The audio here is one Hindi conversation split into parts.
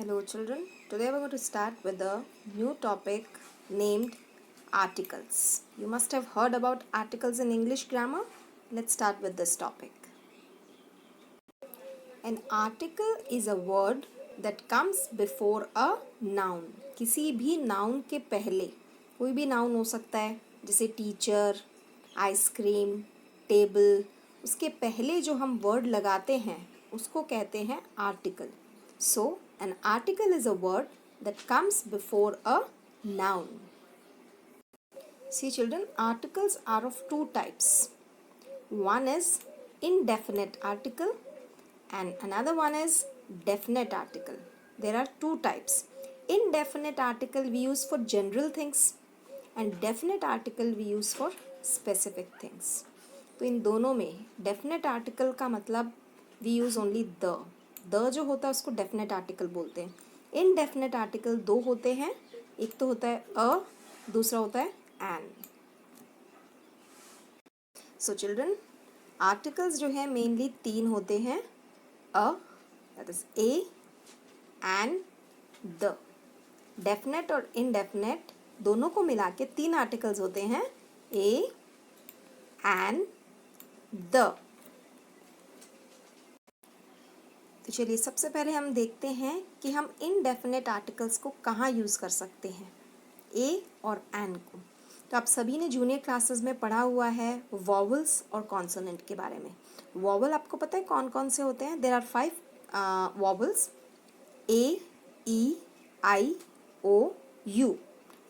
Hello children, today we're going to start with a new topic named articles. You must have heard about articles in English grammar. Let's start with this topic. An article is a word that comes before a noun. किसी भी noun के पहले कोई भी noun हो सकता है, जैसे टीचर, आइसक्रीम, टेबल, उसके पहले जो हम word लगाते हैं उसको कहते हैं article. So, an article is a word that comes before a noun. See children, articles are of two types. One is indefinite article and another one is definite article. There are two types. Indefinite article we use for general things and definite article we use for specific things. तो इन दोनों में definite article का मतलब we use only the जो होता है उसको डेफिनेट आर्टिकल बोलते हैं. इनडेफिनेट आर्टिकल दो होते हैं, एक तो होता है अ, दूसरा होता है एन. सो चिल्ड्रन, आर्टिकल्स जो है मेनली तीन होते हैं, a, that is a, an, the. Definite और इनडेफिनेट दोनों को मिला के तीन आर्टिकल्स होते हैं, ए, एन, द. तो चलिए सबसे पहले हम देखते हैं कि हम इनडेफिनेट आर्टिकल्स को कहाँ यूज़ कर सकते हैं, ए और एन को. तो आप सभी ने जूनियर क्लासेस में पढ़ा हुआ है वॉवल्स और कॉन्सोनेंट के बारे में. वॉवल आपको पता है कौन कौन से होते हैं? There are 5 vowels, A, E, I, O, U,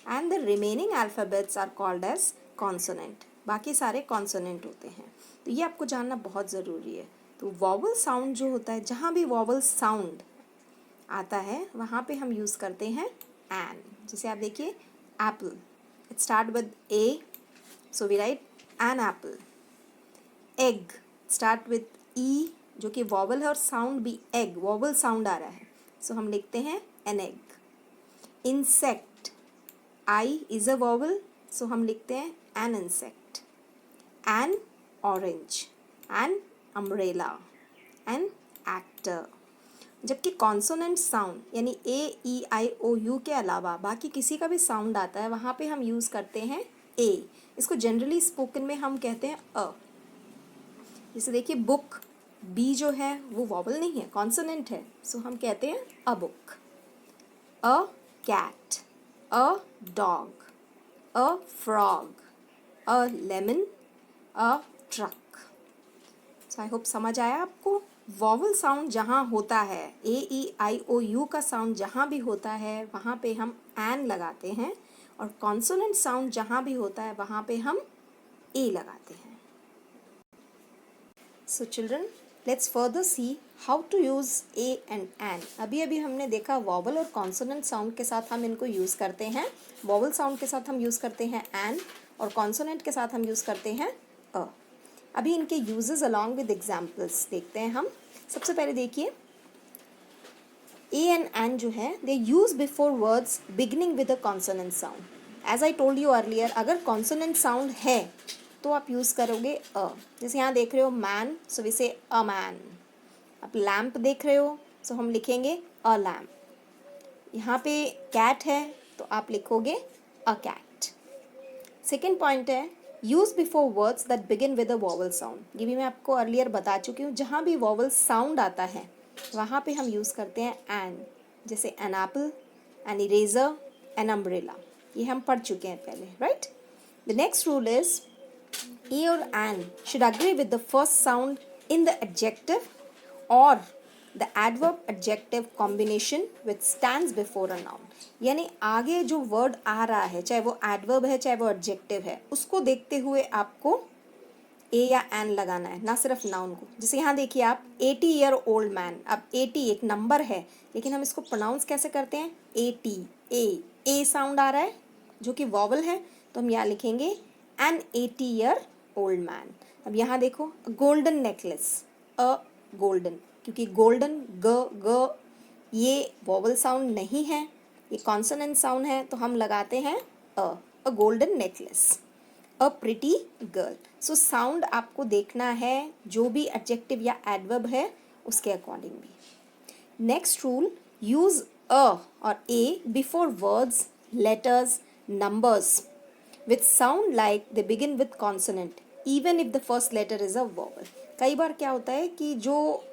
and the remaining alphabets are called as consonant. बाकी सारे कॉन्सोनेंट होते हैं. तो ये आपको जानना बहुत ज़रूरी है. तो वॉवल साउंड जो होता है, जहाँ भी वॉवल साउंड आता है वहाँ पे हम यूज़ करते हैं एन. जैसे आप देखिए apple, it start with A, so we write an apple. Egg start with E, जो कि वॉवल है और साउंड भी एग, वॉवल साउंड आ रहा है, सो हम लिखते हैं an egg. Insect, I is a vowel, so हम लिखते हैं an insect. An orange, an umbrella, an actor. जबकि कॉन्सोनेंट साउंड यानी A, E, I, O, you के अलावा बाकी किसी का भी साउंड आता है वहाँ पे हम यूज़ करते हैं ए. इसको जनरली स्पोकन में हम कहते हैं अ. जैसे देखिए बुक, बी जो है वो वॉवल नहीं है, कॉन्सोनेंट है, सो हम कहते हैं a book. A cat, a dog, a frog, a lemon, a truck. So I hope समझ आया आपको. वॉवल साउंड जहाँ होता है, ए, ई, आई, ओ, यू का साउंड जहाँ भी होता है वहाँ पे हम एन लगाते हैं, और कॉन्सोनेंट साउंड जहाँ भी होता है वहाँ पे हम ए लगाते हैं. So children, let's further see how to use a and an. अभी अभी हमने देखा वॉवल और कॉन्सोनेंट साउंड के साथ हम इनको यूज़ करते हैं. वॉवल साउंड के साथ हम यूज़ करते हैं एन और कॉन्सोनेंट के साथ हम यूज़ करते हैं अ. अभी इनके यूजेस अलॉन्ग विद एग्जाम्पल्स देखते हैं हम. सबसे पहले देखिए ए एंड एन जो है they use before words beginning with a consonant sound. As I told you earlier, अगर कॉन्सोनेंट साउंड है तो आप यूज़ करोगे अ. जैसे यहाँ देख रहे हो मैन, सो वी से अ मैन. आप लैम्प देख रहे हो, सो हम लिखेंगे अ लैम्प. यहाँ पे कैट है तो आप लिखोगे अ कैट. सेकेंड पॉइंट है use before words that begin with a vowel sound. ये भी मैं आपको अर्लियर बता चुकी हूँ. जहाँ भी वॉवल साउंड आता है वहाँ पे हम यूज़ करते हैं एन. जैसे an apple, an eraser, an umbrella. ये हम पढ़ चुके हैं पहले, right. The next rule is A और an should agree with the first sound in the adjective और the adverb adjective combination which stands before a noun. यानी आगे जो वर्ड आ रहा है, चाहे वो एडवर्ब है चाहे वो एडजेक्टिव है, उसको देखते हुए आपको ए या एन लगाना है, ना सिर्फ नाउन को. जैसे यहाँ देखिए आप 80 ईयर ओल्ड मैन. अब 80 एक नंबर है लेकिन हम इसको प्रोनाउंस कैसे करते हैं? 80. ए साउंड आ रहा है जो कि वॉवल है, तो हम यहाँ लिखेंगे एन 80 ईयर ओल्ड मैन. अब यहाँ देखो गोल्डन नेकलेस, अ गोल्डन, क्योंकि गोल्डन ग ये वॉवल साउंड नहीं है, ये कॉन्सोनेंट साउंड है, तो हम लगाते हैं अ golden necklace. A pretty girl. So sound आपको देखना है जो भी एडजेक्टिव या एडवर्ब है उसके accordingly. Next rule, use a और a before words, letters, numbers with sound like they begin with consonant even if the first letter is a vowel. कई बार क्या होता है कि जो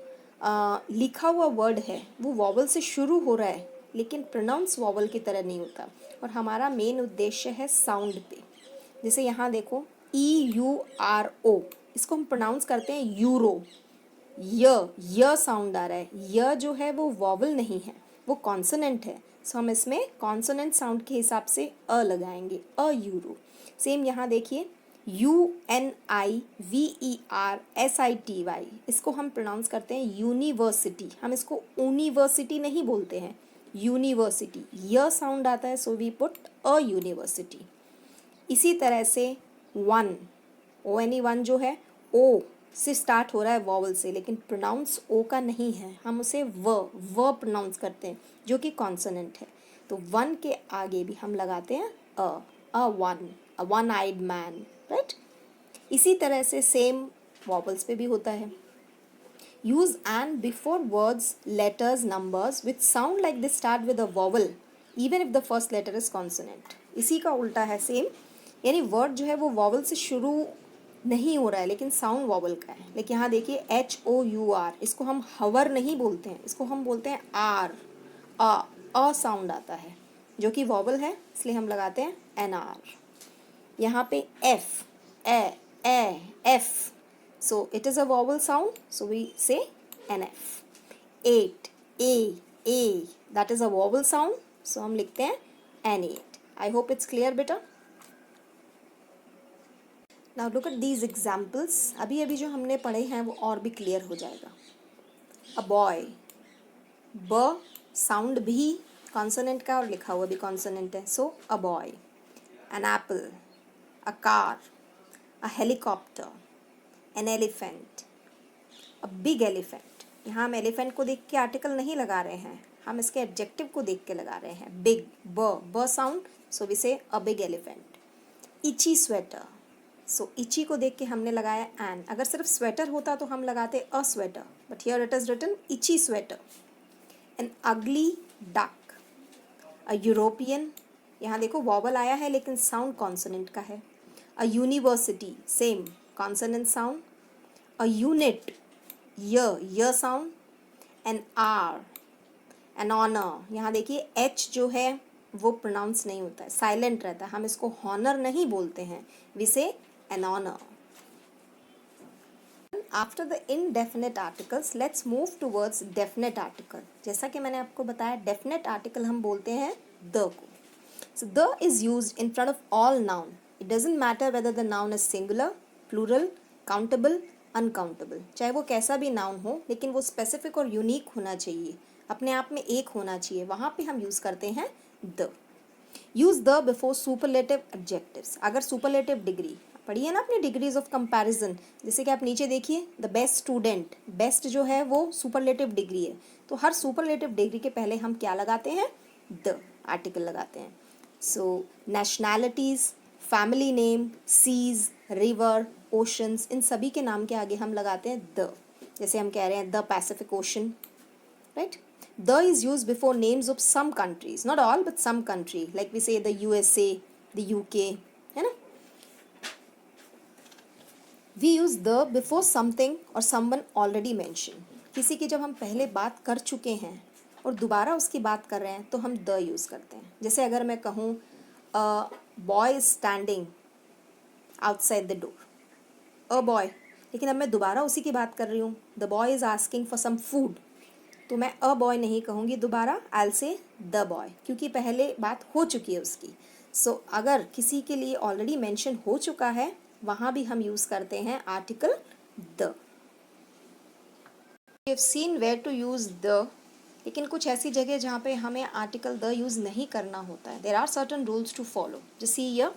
लिखा हुआ वर्ड है वो वॉवल से शुरू हो रहा है लेकिन प्रोनाउंस वॉवल की तरह नहीं होता, और हमारा मेन उद्देश्य है साउंड पे। जैसे यहाँ देखो EURO, इसको हम प्रोनाउंस करते हैं यूरो। य साउंड आ रहा है, य जो है वो वॉवल नहीं है, वो कॉन्सोनेंट है। सो हम इसमें कॉन्सोनेंट साउंड के हिसाब से अ लगाएंगे, अ यूरो। सेम यहाँ देखिए UNIVERSITY, इसको हम प्रोनाउंस करते हैं यूनिवर्सिटी। हम इसको यूनिवर्सिटी नहीं बोलते हैं, यूनिवर्सिटी। य साउंड आता है, so we put a university. इसी तरह से वन, ONE वन जो है ओ से स्टार्ट हो रहा है वॉवल से, लेकिन प्रोनाउंस ओ का नहीं है, हम उसे व प्रोनाउंस करते हैं जो कि कॉन्सोनेंट है। तो वन के आगे भी हम लगाते हैं a one eyed man, right. इसी तरह से सेम वॉवल्स पे भी होता है। Use an before words, letters, numbers with sound like they start with a vowel even if the first letter is consonant. इसी का उल्टा है सेम, यानी वर्ड जो है वो वॉवल से शुरू नहीं हो रहा है लेकिन साउंड वॉवल का है। लेकिन यहाँ देखिए HOUR, इसको हम हवर नहीं बोलते हैं, इसको हम बोलते हैं आर। अ साउंड आता है जो कि वॉवल है, इसलिए हम लगाते हैं NR। यहाँ पे F, F, so it is a vowel sound, so we say NF। 8, A, that is a vowel sound, so हम लिखते हैं N8। I hope it's clear बेटा। Now look at these examples, अभी अभी जो हमने पढ़े हैं वो और भी क्लियर हो जाएगा। A boy, ब साउंड भी कॉन्सोनेंट का और लिखा हुआ भी कॉन्सोनेंट है, so a boy। An apple, a car, a helicopter, an elephant, a big elephant। यहाँ हम एलिफेंट को देख के आर्टिकल नहीं लगा रहे हैं, हम इसके एडजेक्टिव को देख के लगा रहे हैं। बिग, ब साउंड, सो वी से अ बिग एलिफेंट। इची स्वेटर, सो इची को देख के हमने लगाया एन। अगर सिर्फ स्वेटर होता तो हम लगाते a sweater, but here it is written itchy sweater. An ugly duck, a European, यहाँ देखो वॉवल आया है लेकिन साउंड कॉन्सोनेंट का है। A university, same consonant sound. A unit, य sound. An hour, an honour, यहाँ देखिए एच जो है वो प्रोनाउंस नहीं होता है, साइलेंट रहता है, हम इसको हॉनर नहीं बोलते हैं, we say an honour. After the indefinite articles let's move towards definite article. जैसा कि मैंने आपको बताया डेफिनेट आर्टिकल हम बोलते हैं द को। So the is used in front of all noun. It doesn't matter whether the noun is singular, plural, countable, uncountable. चाहे वो कैसा भी noun हो लेकिन वो specific और unique होना चाहिए, अपने आप में एक होना चाहिए, वहाँ पे हम use करते हैं the। Use the before superlative adjectives। अगर superlative degree पढ़ी है ना आपने, डिग्रीज ऑफ कंपैरिजन, जैसे कि आप नीचे देखिए द बेस्ट स्टूडेंट, बेस्ट जो है वो सुपरलेटिव डिग्री है, तो हर सुपरलेटिव डिग्री के पहले हम क्या लगाते हैं, द आर्टिकल लगाते हैं। So nationalities, family name, seas, river, oceans, इन सभी के नाम के आगे हम लगाते हैं द। जैसे हम कह रहे हैं the Pacific Ocean, right. The is use before names of some countries, not all but some country, like we say the USA, the UK, है ना। We use the before something और समवन ऑलरेडी मेंशन, किसी की जब हम पहले बात कर चुके हैं और दोबारा उसकी बात कर रहे हैं तो हम द यूज़ करते हैं। जैसे अगर मैं कहूँ a boy is standing outside the door, a boy, लेकिन अब मैं दोबारा उसी की बात कर रही हूँ, the boy is asking for some food, तो मैं अ बॉय नहीं कहूँगी दोबारा, I will say the boy, क्योंकि पहले बात हो चुकी है उसकी। सो अगर किसी के लिए ऑलरेडी मेंशन हो चुका है वहाँ भी हम यूज़ करते हैं article the. We have seen where to use the, लेकिन कुछ ऐसी जगह जहाँ पे हमें आर्टिकल द यूज़ नहीं करना होता है। There are certain rules to follow. जैसे ये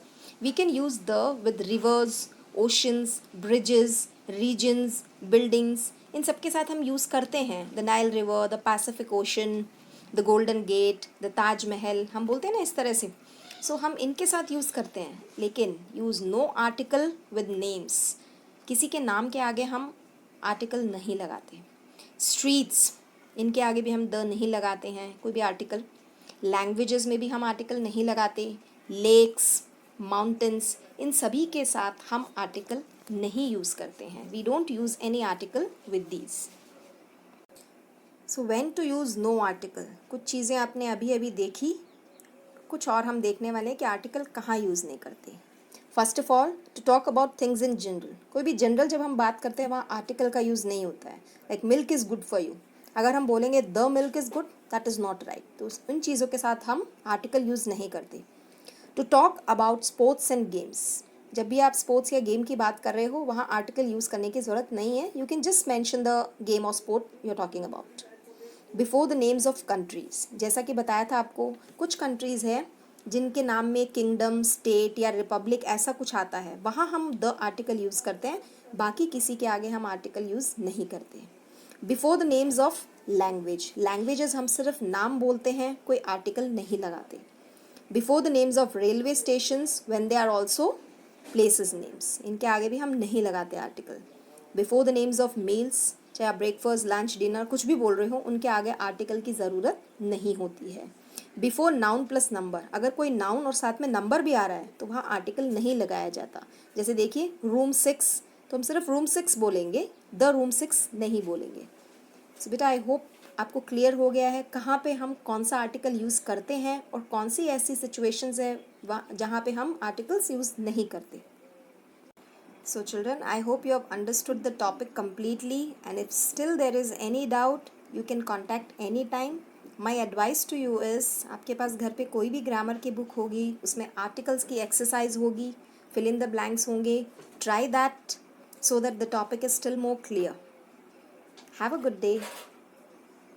we can use the with rivers, oceans, bridges, regions, buildings, इन सब के साथ हम यूज़ करते हैं। The Nile river, the Pacific ocean, the Golden Gate, the Taj Mahal, हम बोलते हैं ना इस तरह से। सो हम इनके साथ यूज़ करते हैं, लेकिन use no article with names, किसी के नाम के आगे हम आर्टिकल नहीं लगाते। स्ट्रीट्स, इनके आगे भी हम द नहीं लगाते हैं कोई भी आर्टिकल। लैंग्वेजेस में भी हम आर्टिकल नहीं लगाते। लेक्स, माउंटेन्स, इन सभी के साथ हम आर्टिकल नहीं यूज़ करते हैं। We don't use any article with these. So when to use no article, कुछ चीज़ें आपने अभी अभी देखी, कुछ और हम देखने वाले हैं कि आर्टिकल कहाँ यूज़ नहीं करते। First of all, to talk about things in general, कोई भी जनरल जब हम बात करते हैं वहाँ आर्टिकल का यूज़ नहीं होता है। Like milk is good for you, अगर हम बोलेंगे the milk is good, that is not right. तो उन चीज़ों के साथ हम आर्टिकल यूज़ नहीं करते। To talk about sports and games, जब भी आप स्पोर्ट्स या गेम की बात कर रहे हो वहाँ आर्टिकल यूज़ करने की ज़रूरत नहीं है। You can just mention the game और sport you are talking about. Before the names of countries, जैसा कि बताया था आपको, कुछ कंट्रीज़ है जिनके नाम में किंगडम, स्टेट या रिपब्लिक ऐसा कुछ आता है, वहाँ हम द आर्टिकल यूज़ करते हैं। बाकी किसी के आगे हम आर्टिकल यूज़ नहीं करते। Before the names of language, languages हम सिर्फ नाम बोलते हैं, कोई आर्टिकल नहीं लगाते। Before the names of railway stations when they are also places names, इनके आगे भी हम नहीं लगाते article. Before the names of meals, चाहे आप ब्रेकफास्ट, लंच, डिनर कुछ भी बोल रहे हो, उनके आगे आर्टिकल की ज़रूरत नहीं होती है। बिफोर नाउन प्लस नंबर, अगर कोई नाउन और साथ में नंबर भी आ रहा है तो वहाँ आर्टिकल नहीं लगाया जाता। जैसे देखिए रूम 6, तो हम सिर्फ रूम 6 बोलेंगे, द रूम 6 नहीं बोलेंगे। सो बेटा आई होप आपको क्लियर हो गया है कहाँ पे हम कौन सा आर्टिकल यूज़ करते हैं और कौन सी ऐसी सिचुएशंस है जहाँ पे हम आर्टिकल्स यूज़ नहीं करते। So children, I hope you have understood the topic completely, and if still there is any doubt, you can contact any time. My advice to you is, आपके पास घर पे कोई भी ग्रामर की बुक होगी, उसमें आर्टिकल्स की एक्सरसाइज होगी, fill in the blanks होंगे, try that so that the topic is still more clear. Have a good day.